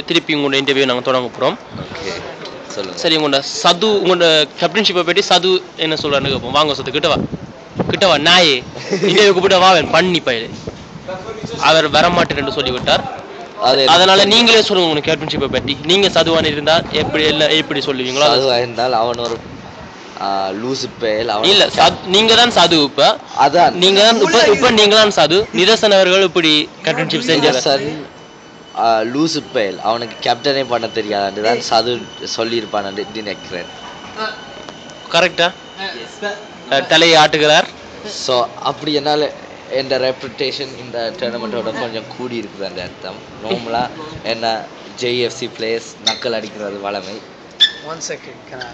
திருப்பி உங்களோட இன்டர்வியூ நாங்கள் தொடங்க போகிறோம். ஓகே சொல்லுங்கள். சரி, உங்களோட சது உங்களோட கேப்டன்ஷிப்பை பற்றி சது என்ன சொல்கிறான்னு கேட்போம். வாங்க சது கிட்டவா நாயே இன்டர்வியூ கூப்பிட்டு வாவேன் பண்ணி பயிர் அவர் வரமாட்டேன்னு சொல்லிவிட்டார். அதனால நீங்களே சொல்லுங்க உங்க கேப்டன்ஷிப்பை பற்றி. நீங்க சதுவான இருந்தால் எப்படி சொல்லுவீங்களோ? சதுவா இருந்தால் அவன் ஒரு லூசு பயல். இல்ல நீங்க தான் சது. அதான் நீங்க தான் இப்ப நீங்க தான் சது. நிதர்சன் அவர்கள் இப்படி கேப்டன்ஷிப் செஞ்சார். லூசு பயல், அவனுக்கு கேப்டனே பண்ண தெரியாதுதான் சது சொல்லியிருப்பான் நினைக்கிறேன். கரெக்டா தலையை ஆட்டுகிறார். ஸோ அப்படி என்னால் என் ரெப்புடேஷன் இந்த டோர்னமெண்ட்டோட கொஞ்சம் கூடி இருக்குது. அந்த அர்த்தம் நார்மலாக என்ன ஜேஎஃப்சி பிளேயர்ஸ் நக்கல் அடிக்கிறது வளமை. One second, can I?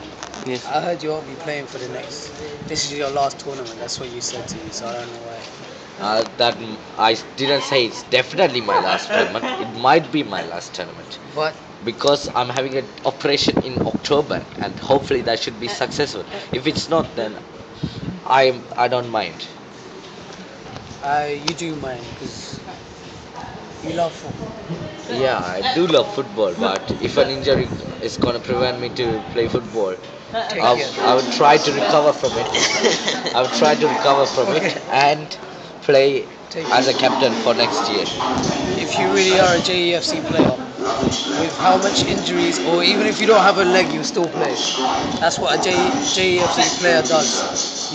Yes. I heard you won't be playing for the next. This is your last tournament. That's what you said to me, so I don't know why. That I didn't say it's definitely my last tournament. It might be my last tournament. What? Because I'm having an operation in October, and hopefully that should be successful. If it's not, then I don't mind. You do mind because you love football. Yeah, I do love football, but if an injury is going to prevent me to play football, I would try to recover from it. And play as a captain for next year. If you really are a JEFC player, with how much injuries, or even if you don't have a leg, you still play. That's what a JEFC player does.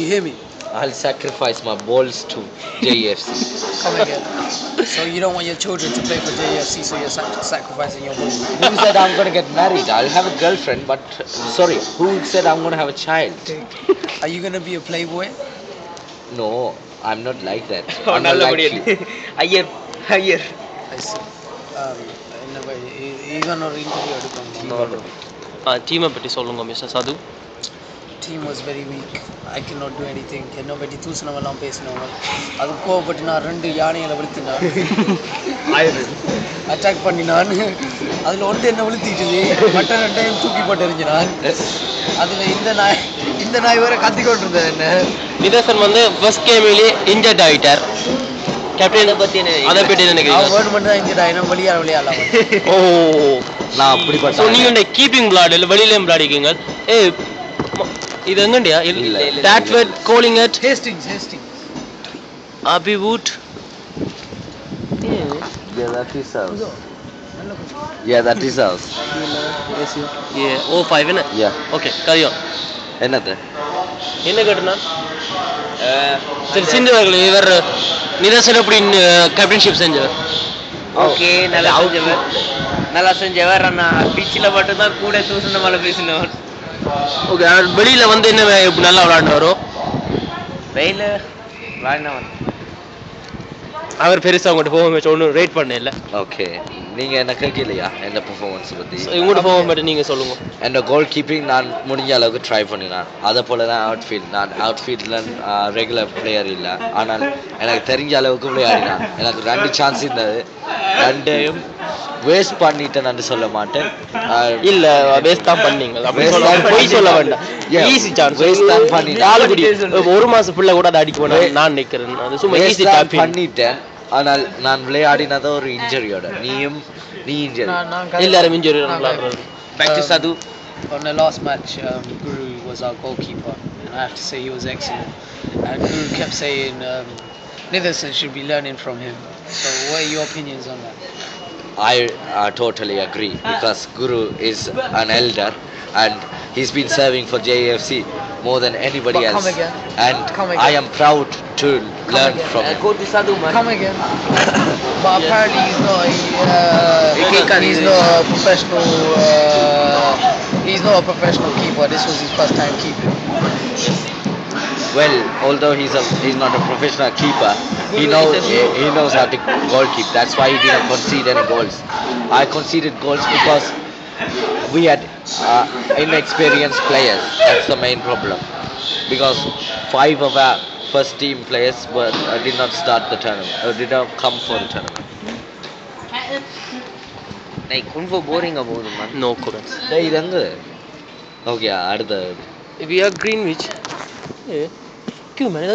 You hear me? I'll sacrifice my balls to JEFC. Come again. So you don't want your children to play for JEFC, so you're sacrificing your balls. Who said I'm going to get married? I'll have a girlfriend, but sorry, who said I'm going to have a child? Are you going to be a playboy? No, I'm not like that. I'm not like higher. I see. In a way, even or interview. டீமை பற்றி சொல்லுங்க mister சது. Team was very weak. I cannot do anything. Nobody தூசணவெல்லாம் பேசினவங்க. அது கோவப்பட்டு நான் 2 யானைகளை விழுத்தினான். Attack பண்ணினான். அதில் ஒன்று என்ன விழுத்திட்டுது, மற்ற 2ஐயும் தூக்கி போட்டு எறிஞ்சினான். அதில் இந்த நாய் வேற கத்திக்கொண்டு இருந்தது. என்ன நிதர்சன் வந்து ஃபர்ஸ்ட் கேமிலே இன்ஜர்ட் ஆகிட்டார். கேப்டன் அதை பற்றி நினைக்கிறீங்க? வேர்ட் மட்டும் தான் இன்ஜர்ட் ஆகினா விளையாடலாம். ஓ, நான் அப்படிப்பட்ட. ஸோ நீங்கள் கீப்பிங் விளையாடு இல்லை வெளியிலேயும் விளையாடிக்கீங்க. இது எங்கண்டியா? Stratford calling it Hastings. Abbey Wood. Yeah, that is house. That is house. Yeah, 05 என்ன? Yeah. Okay, carry on. என்னது? என்ன கேட்டனா? சரி, சிந்துவர்கள் இவர் நிதர்சன் எப்படி கேப்டன்ஷிப் செஞ்சவர்? ஓகே, நல்லா செஞ்சவர். நான் பிச்சில் மட்டும்தான் கூட தூசண மலை பேசினவர். ஓகே, வெளியில வந்து என்ன நல்லா விளையாடுவாரோ? வெயில விளையாடினவன் அவர் பெருசாக உங்கள்கிட்ட பெர்ஃபார்மன்ஸ் ஒன்றும் ரேட் பண்ண இல்லை. ஓகே, நீங்கள் என்ன கேட்கலையா என்ன பெர்ஃபார்மன்ஸ் பற்றி? உங்களோட பெர்ஃபார்மன்ஸ் பற்றி நீங்கள் சொல்லுங்கள். என்னோட கோல் கீப்பிங் நான் முடிஞ்ச அளவுக்கு ட்ரை பண்ணினேன். அதை போல் தான் நான் அவுட்ஃபீல்டில் ரெகுலர் பிளேயர் இல்லை, ஆனால் எனக்கு தெரிஞ்ச அளவுக்கு விளையாடினேன். எனக்கு 2 சான்ஸ் இருந்தது, 2ஐயும் வேஸ்ட் பண்ணிட்டேன்னு சொல்ல மாட்டேன். இல்லை, வேஸ்ட் தான் பண்ணீங்க, போய் சொல்ல வேண்டாம். ஈஸி சான்ஸ் வேஸ்ட் தான் பண்ணிட்டேன். 1 மாதம் பிள்ளை கூட அதை அடிக்க வேண்டாம் நான் நினைக்கிறேன். அது சும்மா ஈஸி பண்ணிட்டேன். ஆனால் நான் விளையாடினதோ ஒரு இன்ஜரியோட. நீ இன்ஜரி, எல்லாரும் injury. Back to Sadhu. On the last match, Guru was our goalkeeper, and I have to say he was excellent. And Guru kept saying Nitherson should be learning from him. So what are your opinions on that? I totally agree, because Guru is an elder and he's been serving for JFC more than anybody else. Come again. And I am proud to learn from him. Go to Sadhu, man. Come again. But apparently he's not a professional. He's not a professional keeper. This was his first time keeping. Well, although he's not a professional keeper, he knows how to goal keep. That's why he didn't concede any goals. I conceded goals because we had inexperienced players. That's the main problem. Because 5 of our first team players did not start the tournament, did not come for the tournament. Like, ரொம்ப போரிங்கா போகுது man. No comments. டேய் இதங்க. Okay, அடுத்து we are Greenwich. क्यों मैंने